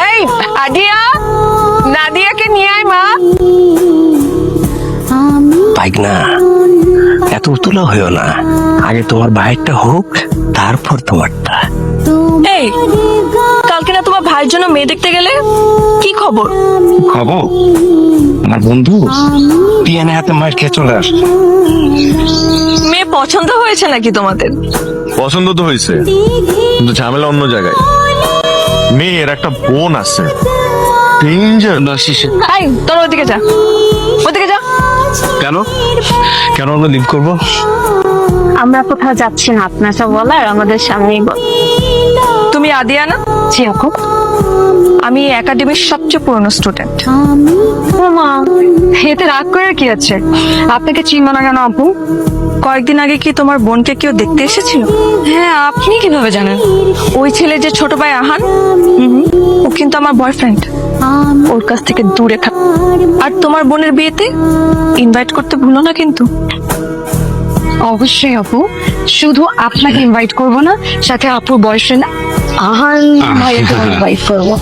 এই আদিয়া, নাদিয়াকে নিয়ে আয় মা। বাইক না, এত উতলা হইও না, আগে তোমার ভাইয়েরটা হোক, তারপর তোমারটা। এই কালকে না তোমার ভাইয়ের জন্য মেয়ে দেখতে গেলে, কি খবর? খবর, আমার বন্ধু পিয়ানে হাতে মার খেয়ে চলে আসছে। মেয়ে পছন্দ হয়েছে নাকি তোমাদের? পছন্দ তো হয়েছে, কিন্তু ঝামেলা অন্য জায়গায়। মেয়ের একটা বোন আছে, ডেঞ্জার না শিশে। এই তোর ওদিকে যা, ওদিকে যা। কেন কেন আমরা লিভ করবো? আমরা কোথাও যাচ্ছি না, আপনার সব বলার আমাদের সামনেই বল। তুমি আদিয়া না? জি আপু। আমি একাডেমির সবচেয়ে পুরনো স্টুডেন্ট। মা, এতে রাগ করে কি আছে? আপনাকে চিনব না কেন আপু? কয়েকদিন আগে কি তোমার বোনকে কেউ দেখতে এসেছিল? হ্যাঁ, আপনি কিভাবে জানেন? ওই ছেলে যে ছোট ভাই আহান, ও কিন্তু আমার বয়ফ্রেন্ড। ওর কাছ থেকে দূরে থাক। আর তোমার বোনের বিয়েতে ইনভাইট করতে ভুলো না কিন্তু। অবশ্যই আপু, শুধু আপনাকে ইনভাইট করব না, সাথে আপুর বয়ফ্রেন্ড আহান ভাইকে ইনভাইট করবো।